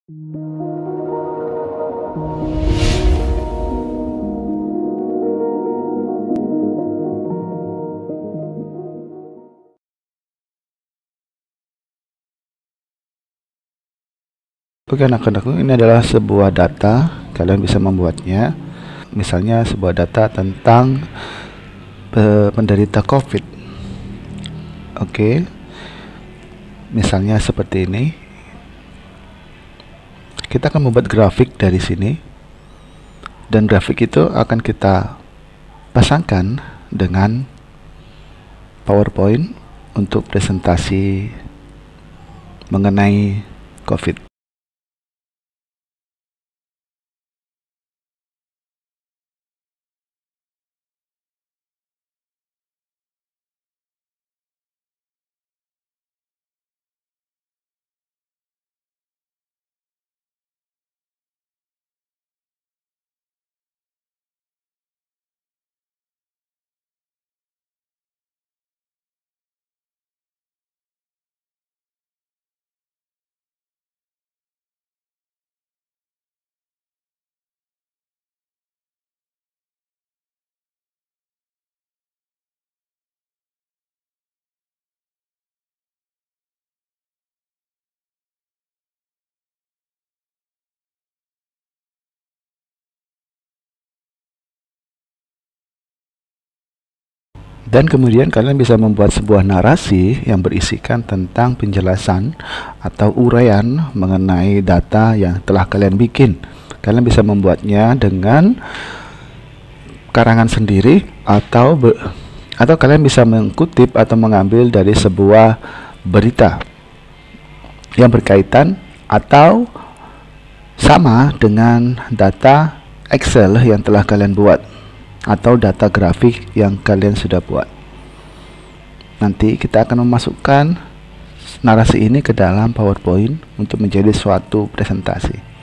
Oke anak-anakku, ini adalah sebuah data. Kalian bisa membuatnya. Misalnya sebuah data tentang penderita COVID. Oke, misalnya seperti ini. Kita akan membuat grafik dari sini, dan grafik itu akan kita pasangkan dengan PowerPoint untuk presentasi mengenai COVID. Dan kemudian kalian bisa membuat sebuah narasi yang berisikan tentang penjelasan atau uraian mengenai data yang telah kalian bikin. Kalian bisa membuatnya dengan karangan sendiri, atau kalian bisa mengutip atau mengambil dari sebuah berita yang berkaitan atau sama dengan data Excel yang telah kalian buat atau data grafik yang kalian sudah buat. Nanti kita akan memasukkan narasi ini ke dalam PowerPoint untuk menjadi suatu presentasi.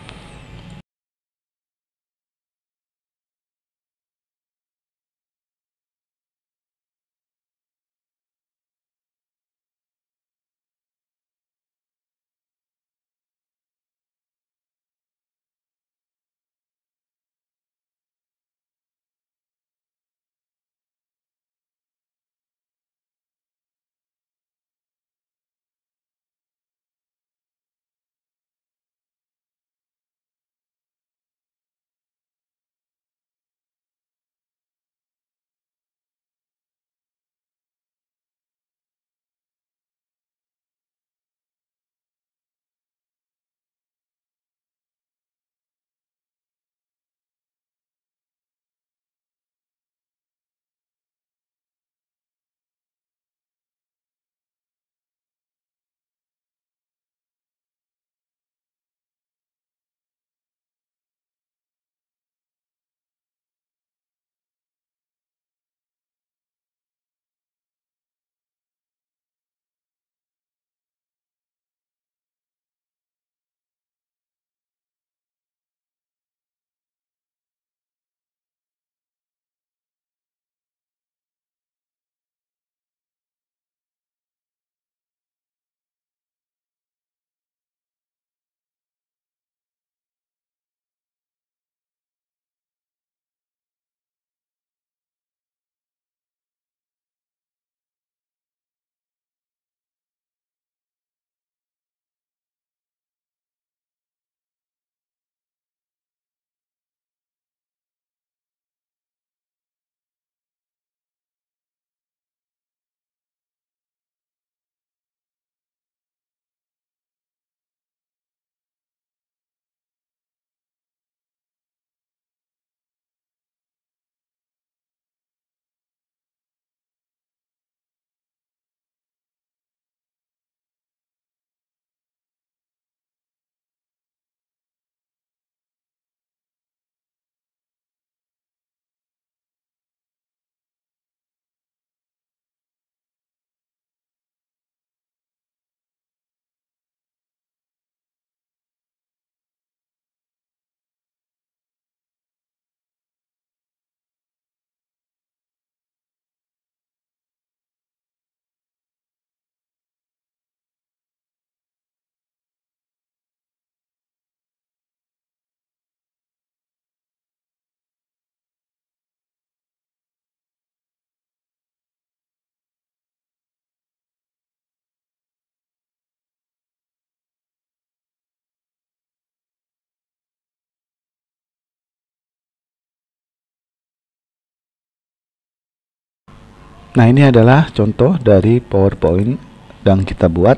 Nah, ini adalah contoh dari PowerPoint yang kita buat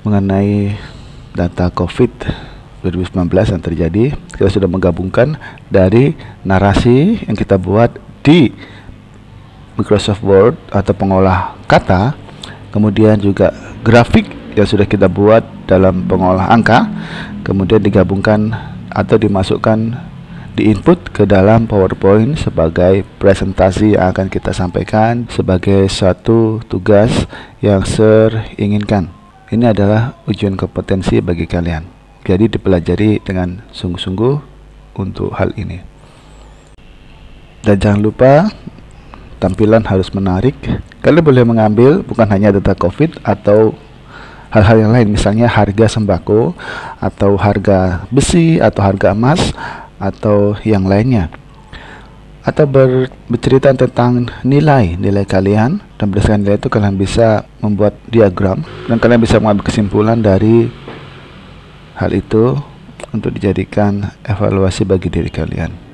mengenai data COVID 2019 yang terjadi. Kita sudah menggabungkan dari narasi yang kita buat di Microsoft Word atau pengolah kata, kemudian juga grafik yang sudah kita buat dalam pengolah angka, kemudian digabungkan atau dimasukkan di input ke dalam PowerPoint sebagai presentasi yang akan kita sampaikan sebagai suatu tugas yang Sir inginkan. Ini adalah ujian kompetensi bagi kalian. Jadi dipelajari dengan sungguh-sungguh untuk hal ini. Dan jangan lupa tampilan harus menarik. Kalian boleh mengambil bukan hanya data COVID atau hal-hal yang lain, misalnya harga sembako atau harga besi atau harga emas atau yang lainnya, atau bercerita tentang nilai kalian, dan berdasarkan nilai itu kalian bisa membuat diagram dan kalian bisa mengambil kesimpulan dari hal itu untuk dijadikan evaluasi bagi diri kalian.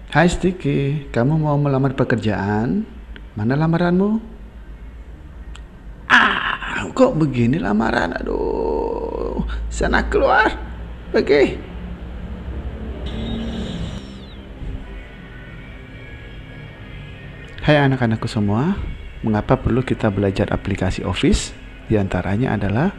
Hai Sticky, kamu mau melamar pekerjaan? Mana lamaranmu? Kok begini lamaran? Aduh, sana keluar, pergi. Hai anak-anakku semua, mengapa perlu kita belajar aplikasi Office? Di antaranya adalah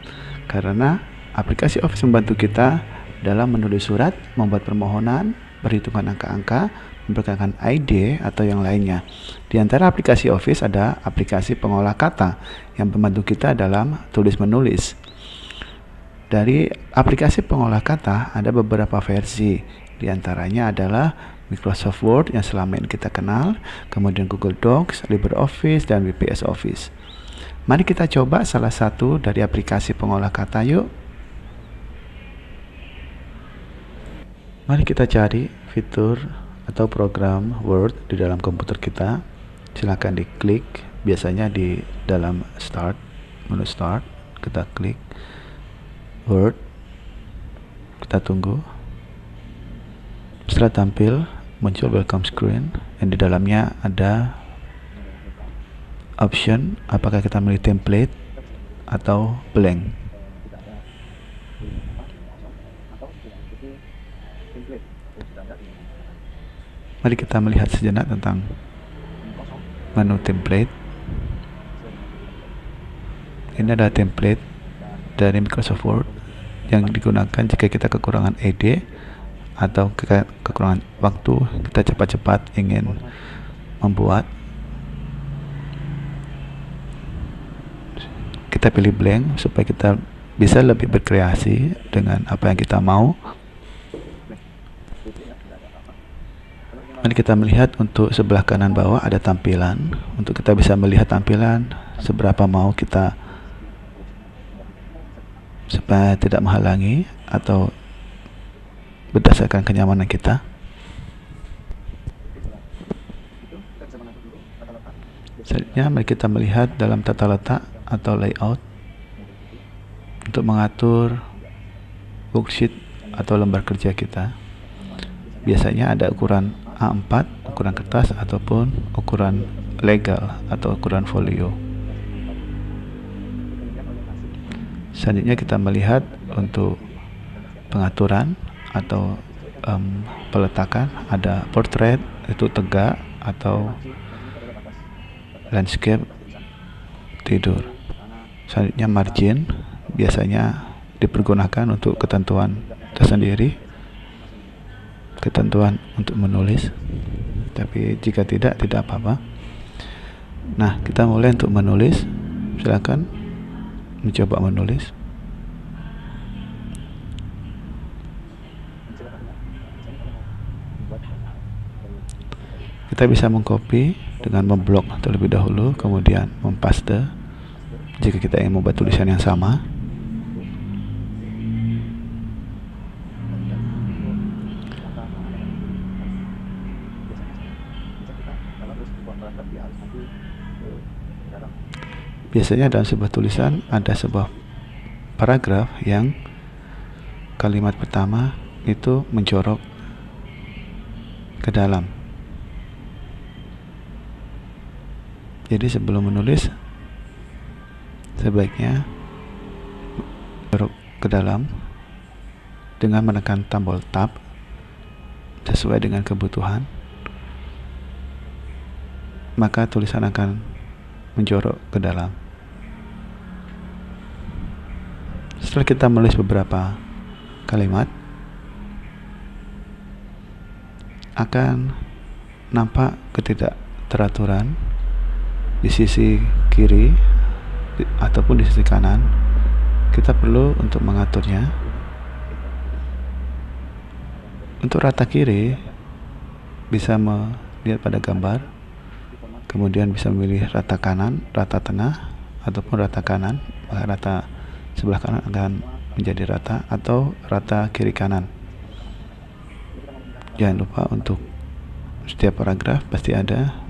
karena aplikasi Office membantu kita dalam menulis surat, membuat permohonan, perhitungan angka-angka, memperkenalkan ID atau yang lainnya. Di antara aplikasi Office ada aplikasi pengolah kata yang membantu kita dalam tulis menulis. Dari aplikasi pengolah kata ada beberapa versi. Di antaranya adalah Microsoft Word yang selama ini kita kenal, kemudian Google Docs, LibreOffice, dan VPS Office. Mari kita coba salah satu dari aplikasi pengolah kata yuk. Mari kita cari fitur atau program Word di dalam komputer kita. Silakan diklik, biasanya di dalam Start, menu Start, kita klik Word, kita tunggu. Setelah tampil, muncul welcome screen yang di dalamnya ada option apakah kita milih template atau blank. Mari kita melihat sejenak tentang menu template. Ini adalah template dari Microsoft Word yang digunakan jika kita kekurangan ide atau kekurangan waktu, kita cepat-cepat ingin membuat. Kita pilih blank supaya kita bisa lebih berkreasi dengan apa yang kita mau. Mari kita melihat untuk sebelah kanan bawah ada tampilan. Untuk kita bisa melihat tampilan seberapa mau kita supaya tidak menghalangi atau berdasarkan kenyamanan kita. Selanjutnya mari kita melihat dalam tata letak atau layout untuk mengatur worksheet atau lembar kerja kita. Biasanya ada ukuran A4, ukuran kertas, ataupun ukuran legal atau ukuran folio. Selanjutnya kita melihat untuk pengaturan atau peletakan, ada portrait itu tegak atau landscape tidur. Selanjutnya margin biasanya dipergunakan untuk ketentuan tersendiri, ketentuan untuk menulis, tapi jika tidak apa-apa. Nah, kita mulai untuk menulis. Silakan mencoba menulis. Kita bisa mengcopy dengan memblok terlebih dahulu, kemudian mempaste jika kita ingin membuat tulisan yang sama. Biasanya dalam sebuah tulisan ada sebuah paragraf yang kalimat pertama itu menjorok ke dalam. Jadi sebelum menulis sebaiknya menjorok ke dalam dengan menekan tombol tab sesuai dengan kebutuhan, maka tulisan akan menjorok ke dalam. Setelah kita menulis beberapa kalimat, akan nampak ketidakteraturan di sisi kiri ataupun di sisi kanan. Kita perlu untuk mengaturnya. Untuk rata kiri bisa melihat pada gambar, kemudian bisa memilih rata kanan, rata tengah, ataupun rata kanan. Maka rata sebelah kanan akan menjadi rata, atau rata kiri kanan. Jangan lupa untuk setiap paragraf pasti ada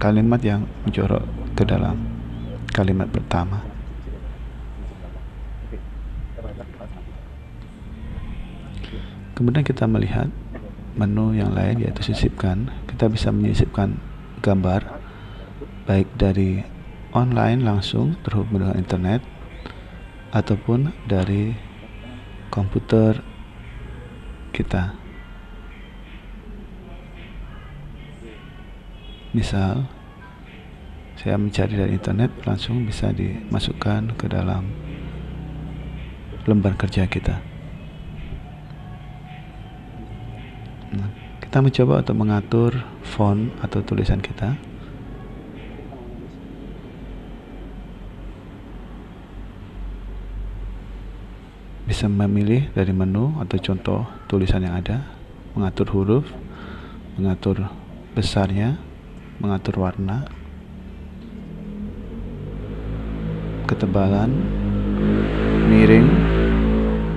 kalimat yang menjorok ke dalam kalimat pertama. Kemudian kita melihat menu yang lain, yaitu sisipkan. Kita bisa menyisipkan gambar baik dari online langsung terhubung dengan internet ataupun dari komputer kita. Misal saya mencari dari internet, langsung bisa dimasukkan ke dalam lembar kerja kita. Nah, kita mencoba untuk mengatur font atau tulisan kita. Bisa memilih dari menu atau contoh tulisan yang ada, mengatur huruf, mengatur besarnya, mengatur warna, ketebalan, miring,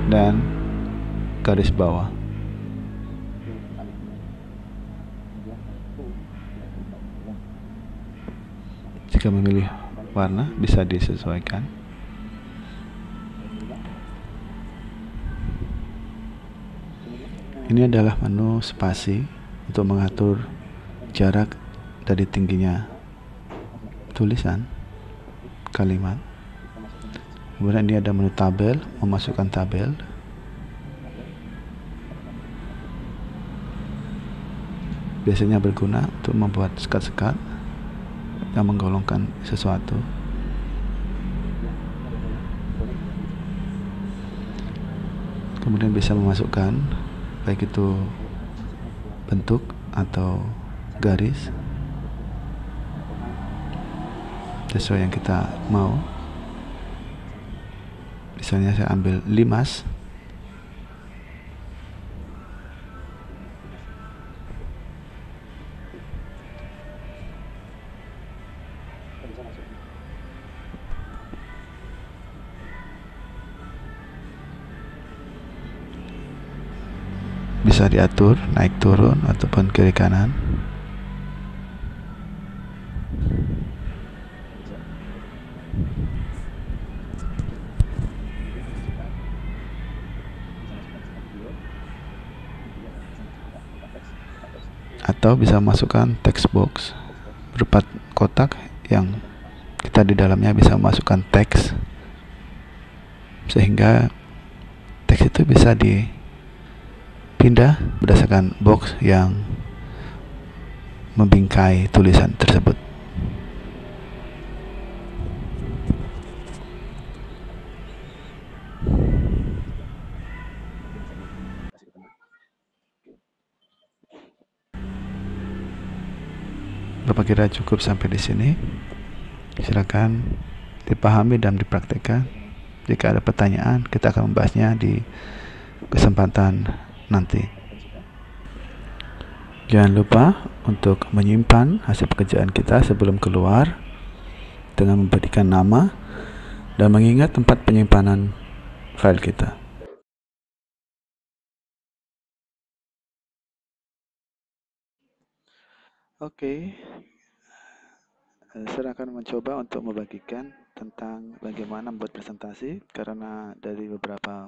dan garis bawah. Jika memilih warna, bisa disesuaikan. Ini adalah menu spasi untuk mengatur jarak dari tingginya tulisan kalimat. Kemudian ini ada menu tabel, memasukkan tabel. Biasanya berguna untuk membuat sekat-sekat yang menggolongkan sesuatu. Kemudian bisa memasukkan baik itu bentuk atau garis sesuai yang kita mau. Misalnya saya ambil limas, bisa diatur naik turun ataupun kiri kanan. Atau bisa masukkan text box berupa kotak yang kita di dalamnya bisa memasukkan teks, sehingga teks itu bisa dipindah berdasarkan box yang membingkai tulisan tersebut. Bapak kira cukup sampai di sini. Silakan dipahami dan dipraktikkan. Jika ada pertanyaan, kita akan membahasnya di kesempatan nanti. Jangan lupa untuk menyimpan hasil pekerjaan kita sebelum keluar dengan memberikan nama dan mengingat tempat penyimpanan file kita. Oke, saya akan mencoba untuk membagikan tentang bagaimana membuat presentasi, karena dari beberapa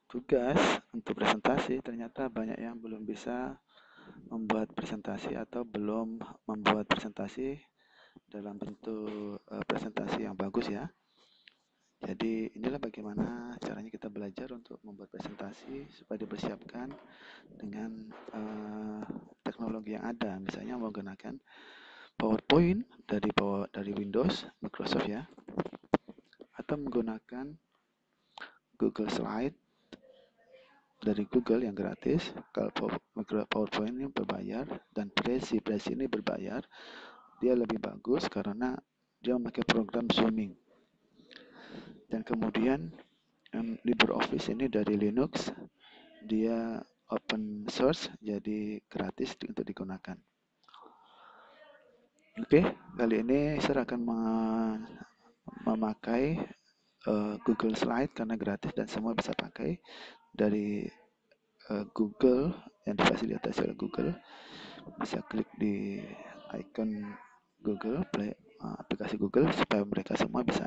tugas untuk presentasi ternyata banyak yang belum bisa membuat presentasi atau belum membuat presentasi dalam bentuk presentasi yang bagus ya. Jadi inilah bagaimana caranya kita belajar untuk membuat presentasi supaya dipersiapkan dengan teknologi yang ada. Misalnya menggunakan PowerPoint dari Windows, Microsoft ya, atau menggunakan Google Slide dari Google yang gratis. Kalau PowerPoint ini berbayar dan Prezi ini berbayar, dia lebih bagus karena dia memakai program zooming. Dan kemudian LibreOffice ini dari Linux, dia open source, jadi gratis untuk digunakan. Oke, kali ini saya akan memakai Google Slide karena gratis dan semua bisa pakai dari Google yang difasilitasi oleh Google. Bisa klik di icon Google, aplikasi Google supaya mereka semua bisa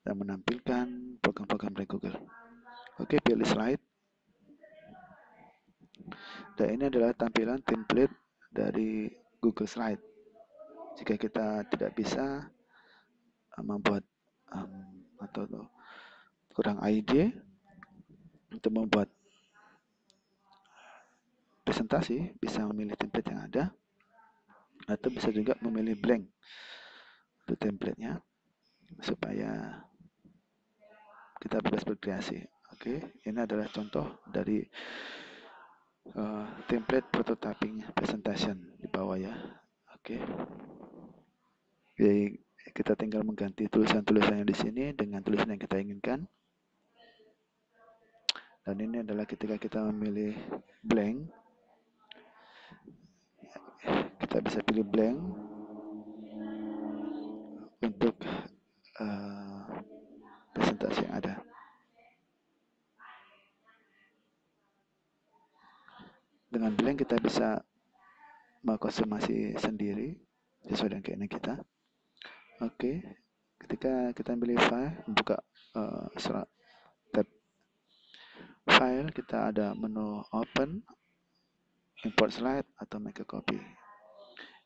dan menampilkan program-program dari Google. Oke, pilih slide. Dan ini adalah tampilan template dari Google Slide. Jika kita tidak bisa membuat atau kurang ide untuk membuat presentasi, bisa memilih template yang ada atau bisa juga memilih blank untuk template-nya supaya kita bebas berkreasi. Oke, ini adalah contoh dari template prototyping presentation di bawah ya. Oke. Jadi kita tinggal mengganti tulisan-tulisannya di sini dengan tulisan yang kita inginkan. Dan ini adalah ketika kita memilih blank, kita bisa pilih blank untuk presentasi yang ada. Dengan blank kita bisa mengkonsumasi sendiri sesuai dengan keinginan kita. Oke, ketika kita pilih file, membuka tab file, kita ada menu open, import slide atau make a copy.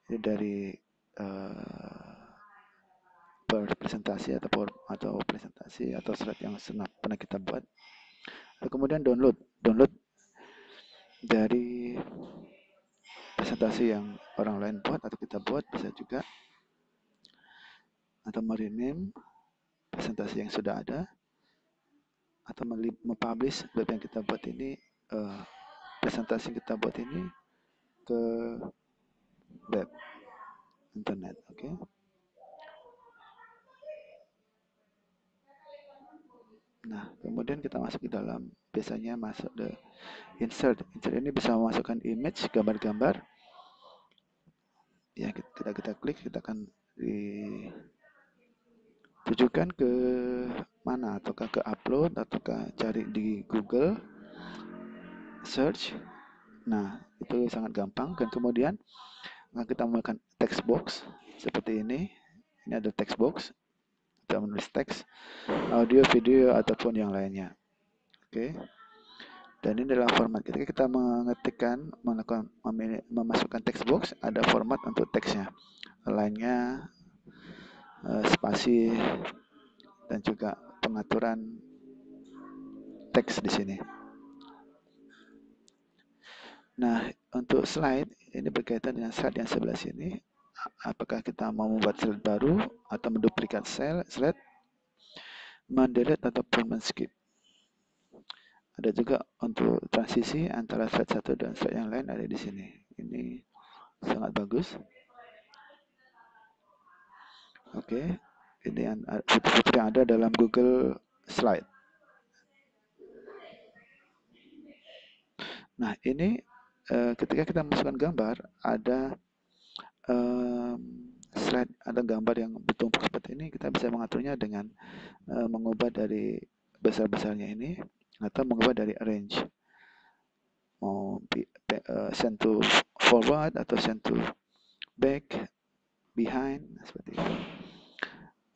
Ini dari presentasi atau presentasi atau slide yang pernah kita buat. Kemudian download dari presentasi yang orang lain buat atau kita buat, bisa juga, atau merename presentasi yang sudah ada, atau mempublish web yang kita buat ini, presentasi yang kita buat ini ke web internet. Oke. Nah, kemudian kita masuk ke dalam, biasanya masuk ke insert ini bisa memasukkan image, gambar-gambar ya. Kita klik, kita akan ditujukan ke mana, ataukah ke upload ataukah cari di Google search. Nah, itu sangat gampang. Dan kemudian kita menggunakan text box seperti ini ada text box, kita menulis teks, audio, video ataupun yang lainnya. Oke. Dan ini adalah format. Ketika kita memasukkan text box, ada format untuk teksnya. Lainnya spasi dan juga pengaturan teks di sini. Nah, untuk slide ini berkaitan dengan slide yang sebelah sini. Apakah kita mau membuat slide baru atau menduplikat slide, mendelete ataupun men-skip. Ada juga untuk transisi antara slide satu dan slide yang lain, ada di sini. Ini sangat bagus. Oke, ini fitur-fitur yang ada dalam Google Slide. Nah, ini ketika kita masukkan gambar, ada slide, ada gambar yang bertumpuk seperti ini, kita bisa mengaturnya dengan mengubah dari besar-besarnya ini, atau mengubah dari arrange, mau send to forward atau send to back, behind, seperti itu.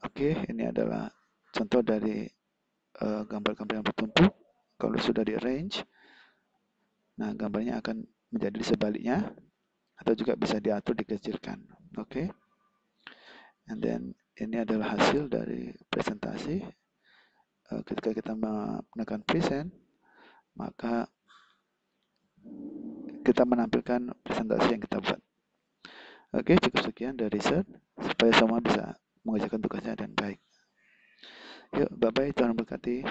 Oke, ini adalah contoh dari gambar-gambar yang bertumpuk. Kalau sudah di arrange, nah gambarnya akan menjadi sebaliknya, atau juga bisa diatur dikecilkan. Oke, and then ini adalah hasil dari presentasi. Ketika kita menekan present, maka kita menampilkan presentasi yang kita buat. Oke, cukup sekian dari Sir, supaya semua bisa mengerjakan tugasnya dengan baik. Yuk, bye-bye, Tuhan berkati.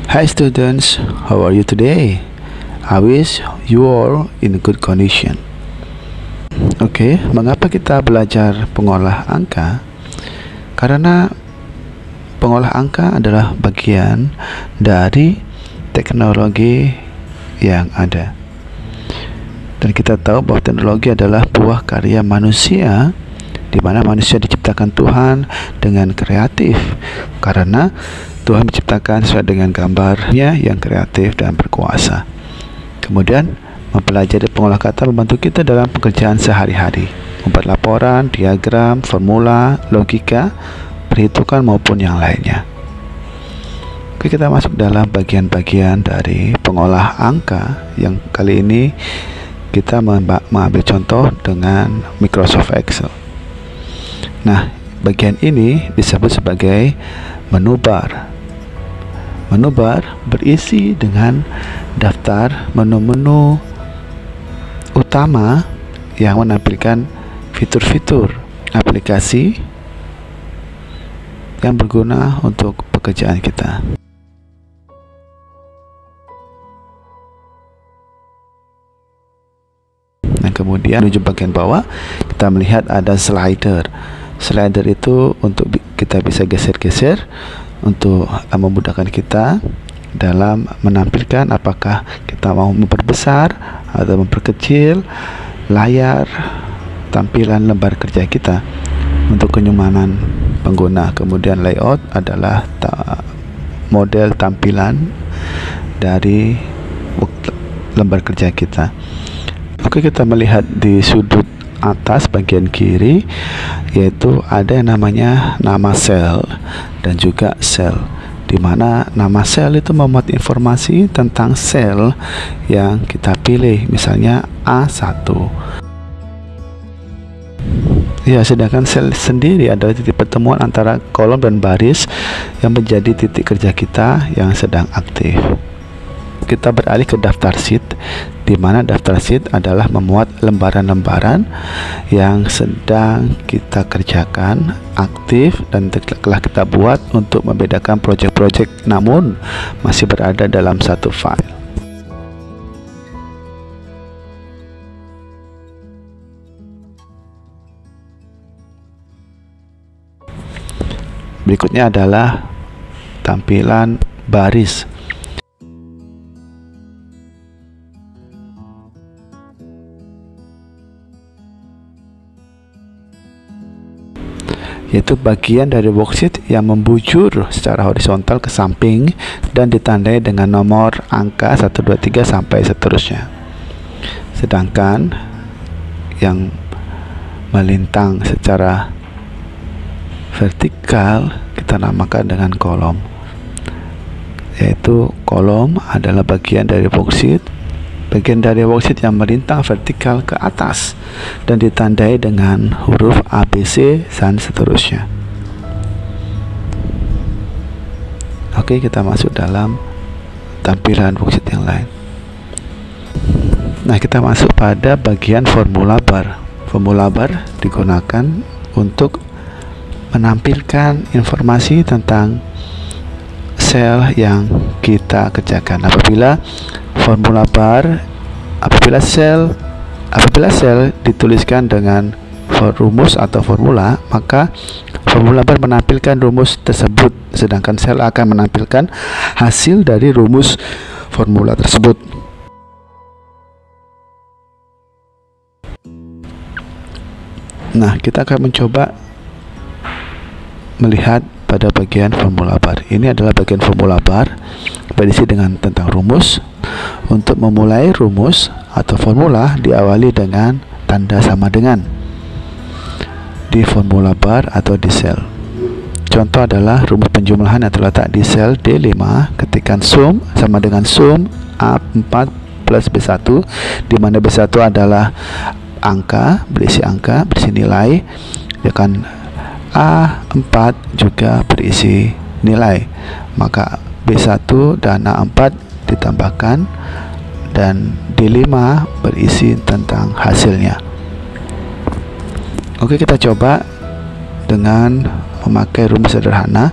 Hi students, how are you today? I wish you are in good condition. Oke, mengapa kita belajar pengolah angka? Karena pengolah angka adalah bagian dari teknologi yang ada. Dan kita tahu bahwa teknologi adalah buah karya manusia, di mana manusia diciptakan Tuhan dengan kreatif, karena Tuhan menciptakan sesuai dengan gambarnya yang kreatif dan berkuasa. Kemudian mempelajari pengolah kata membantu kita dalam pekerjaan sehari-hari, membuat laporan, diagram, formula, logika, perhitungan maupun yang lainnya. Oke, kita masuk dalam bagian-bagian dari pengolah angka, yang kali ini kita mengambil contoh dengan Microsoft Excel. Nah, bagian ini disebut sebagai menu bar. Menu bar berisi dengan daftar menu-menu utama yang menampilkan fitur-fitur aplikasi yang berguna untuk pekerjaan kita. Nah, kemudian menuju bagian bawah, kita melihat ada slider. Slider itu untuk kita bisa geser-geser untuk memudahkan kita dalam menampilkan apakah kita mau memperbesar atau memperkecil layar tampilan lembar kerja kita untuk kenyamanan pengguna. Kemudian layout adalah model tampilan dari lembar kerja kita. Oke, kita melihat di sudut atas bagian kiri, yaitu ada yang namanya nama sel dan juga sel, di mana nama sel itu memuat informasi tentang sel yang kita pilih, misalnya A1. Ya, sedangkan sel sendiri adalah titik pertemuan antara kolom dan baris yang menjadi titik kerja kita yang sedang aktif. Kita beralih ke daftar sheet, di mana daftar sheet adalah memuat lembaran-lembaran yang sedang kita kerjakan aktif dan telah kita buat untuk membedakan proyek-proyek, namun masih berada dalam satu file. Berikutnya adalah tampilan baris. Yaitu bagian dari worksheet yang membujur secara horizontal ke samping dan ditandai dengan nomor angka 1, 2, 3 sampai seterusnya. Sedangkan yang melintang secara vertikal kita namakan dengan kolom. Yaitu kolom adalah bagian dari worksheet, bagian dari worksheet yang melintang vertikal ke atas dan ditandai dengan huruf ABC dan seterusnya. Oke, kita masuk dalam tampilan worksheet yang lain. Nah, kita masuk pada bagian formula bar. Formula bar digunakan untuk menampilkan informasi tentang sel yang kita kerjakan. Apabila sel dituliskan dengan rumus atau formula, maka formula bar menampilkan rumus tersebut, sedangkan sel akan menampilkan hasil dari rumus formula tersebut. Nah, kita akan mencoba melihat pada bagian formula bar. Ini adalah bagian formula bar berisi dengan tentang rumus. Untuk memulai rumus atau formula diawali dengan tanda sama dengan di formula bar atau di sel. Contoh adalah rumus penjumlahan yang terletak di sel D5. Ketikkan sum sama dengan sum A4 plus B1, di mana B1 adalah angka, berisi nilai, dan A4 juga berisi nilai. Maka B1 dan A4 ditambahkan dan D5 berisi tentang hasilnya. Oke, kita coba dengan memakai rumus sederhana.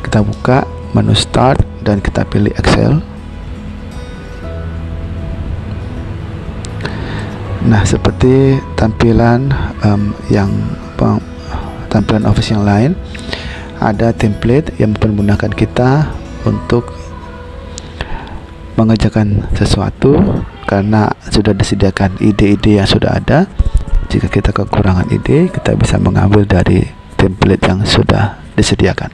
Kita buka menu Start dan kita pilih Excel. Nah, seperti tampilan tampilan Office yang lain, ada template yang mempermudahkan kita untuk mengerjakan sesuatu karena sudah disediakan ide-ide yang sudah ada. Jika kita kekurangan ide, kita bisa mengambil dari template yang sudah disediakan.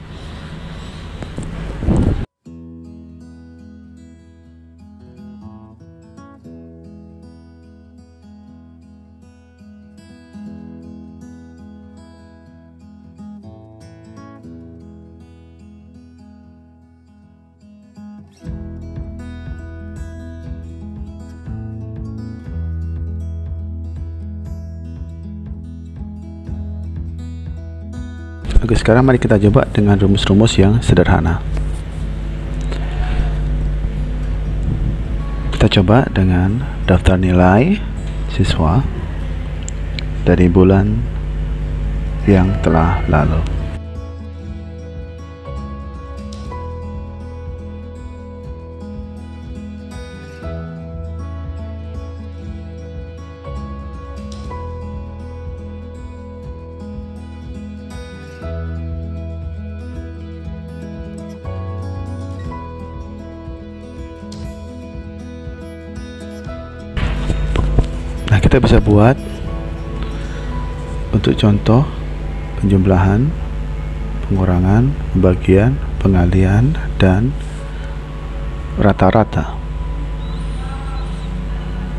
Oke, sekarang mari kita coba dengan rumus-rumus yang sederhana. Kita coba dengan daftar nilai siswa dari bulan yang telah lalu. Nah, kita bisa buat untuk contoh penjumlahan, pengurangan, pembagian, pengalihan, dan rata-rata.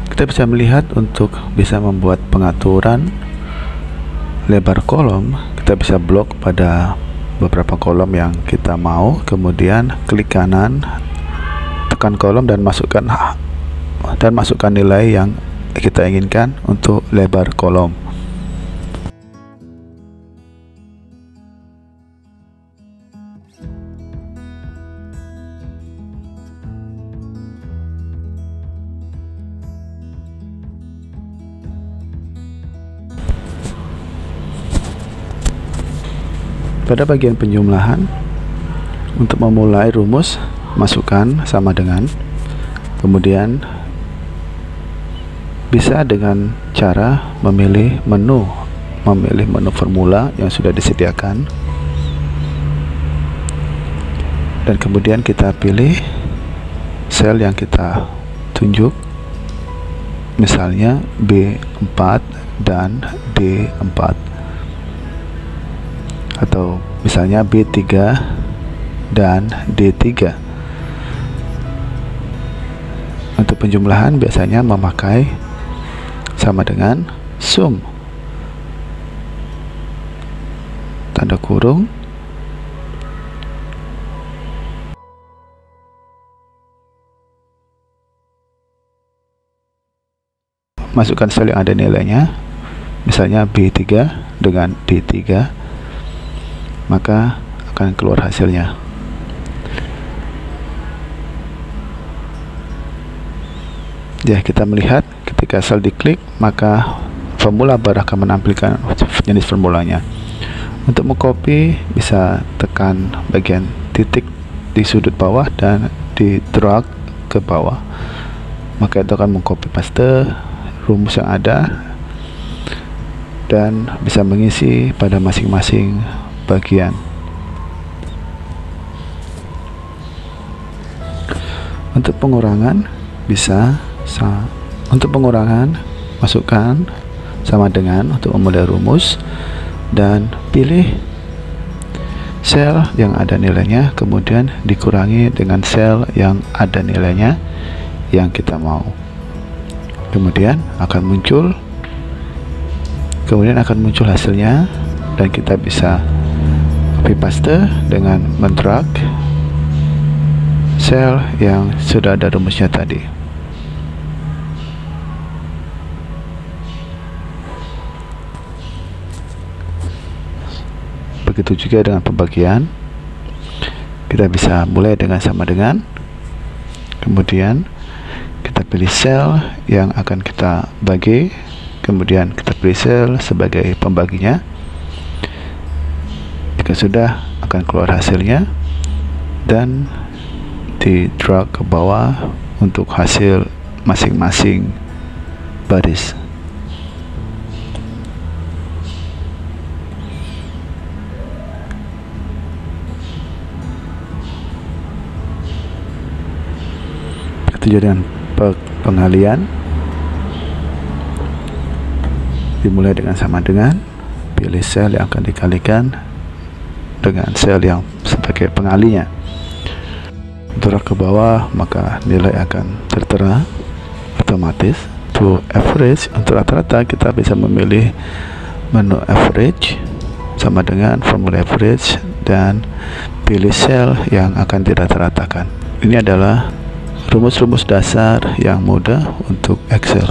Kita bisa melihat untuk bisa membuat pengaturan lebar kolom, kita bisa blok pada beberapa kolom yang kita mau, kemudian klik kanan, tekan kolom dan masukkan nilai yang kita inginkan untuk lebar kolom. Pada bagian penjumlahan, untuk memulai rumus, masukkan sama dengan, kemudian bisa dengan cara memilih menu formula yang sudah disediakan, dan kemudian kita pilih sel yang kita tunjuk, misalnya B4 dan D4, atau misalnya B3 dan D3. Untuk penjumlahan biasanya memakai sama dengan sum, tanda kurung, masukkan sel yang ada nilainya, misalnya B3 dengan D3, maka akan keluar hasilnya. Ya, kita melihat ketika sel diklik, maka formula bar akan menampilkan jenis formulanya. Untuk mengcopy, bisa tekan bagian titik di sudut bawah dan di drag ke bawah, maka itu akan mengcopy paste rumus yang ada dan bisa mengisi pada masing-masing bagian. Untuk pengurangan masukkan sama dengan untuk memulai rumus dan pilih sel yang ada nilainya, kemudian dikurangi dengan sel yang ada nilainya yang kita mau. Kemudian akan muncul hasilnya, dan kita bisa copy paste dengan mendrag sel yang sudah ada rumusnya tadi. Begitu juga dengan pembagian, kita bisa mulai dengan sama dengan, kemudian kita pilih sel yang akan kita bagi, kemudian kita pilih sel sebagai pembaginya. Jika sudah, akan keluar hasilnya dan di drag ke bawah untuk hasil masing-masing baris. Itu dengan pengalian, dimulai dengan sama dengan, pilih sel yang akan dikalikan dengan sel yang sebagai pengalinya, drag ke bawah, maka nilai akan tertera otomatis. To average, untuk rata-rata kita bisa memilih menu average sama dengan formula average dan pilih sel yang akan dirata-ratakan. Ini adalah rumus-rumus dasar yang mudah untuk Excel.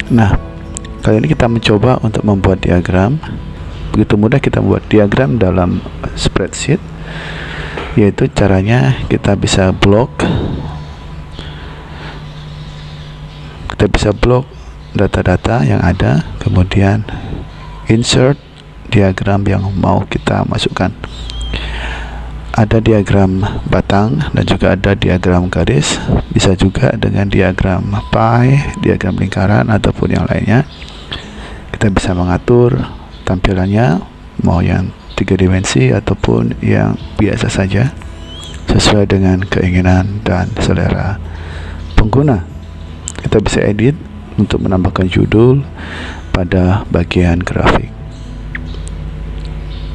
Nah, kali ini kita mencoba untuk membuat diagram. Begitu mudah kita membuat diagram dalam spreadsheet, yaitu caranya kita bisa blok data-data yang ada, kemudian insert diagram yang mau kita masukkan. Ada diagram batang dan juga ada diagram garis, bisa juga dengan diagram pie, diagram lingkaran ataupun yang lainnya. Kita bisa mengatur tampilannya mau yang 3 dimensi ataupun yang biasa saja, sesuai dengan keinginan dan selera pengguna. Kita bisa edit untuk menambahkan judul pada bagian grafik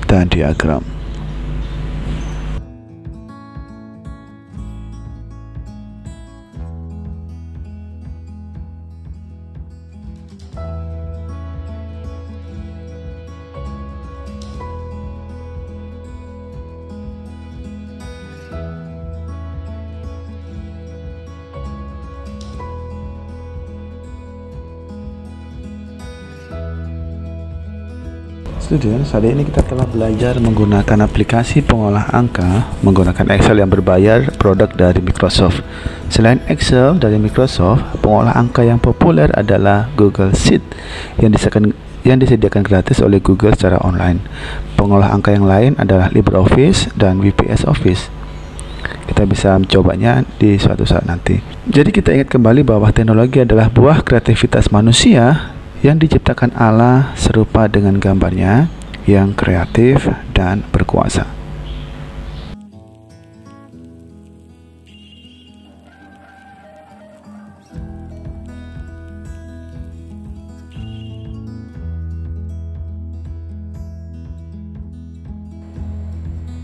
dan diagram. Student, saat ini kita telah belajar menggunakan aplikasi pengolah angka menggunakan Excel yang berbayar, produk dari Microsoft. Selain Excel dari Microsoft, pengolah angka yang populer adalah Google Sheet yang disediakan gratis oleh Google secara online. Pengolah angka yang lain adalah LibreOffice dan VPS Office. Kita bisa mencobanya di suatu saat nanti. Jadi kita ingat kembali bahwa teknologi adalah buah kreativitas manusia yang diciptakan Allah serupa dengan gambarnya yang kreatif dan berkuasa.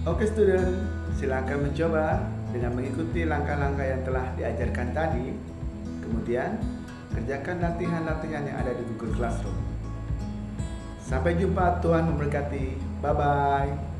Oke student, silakan mencoba dengan mengikuti langkah-langkah yang telah diajarkan tadi. Kemudian kerjakan latihan-latihan yang ada di Google Classroom. Sampai jumpa, Tuhan memberkati. Bye-bye.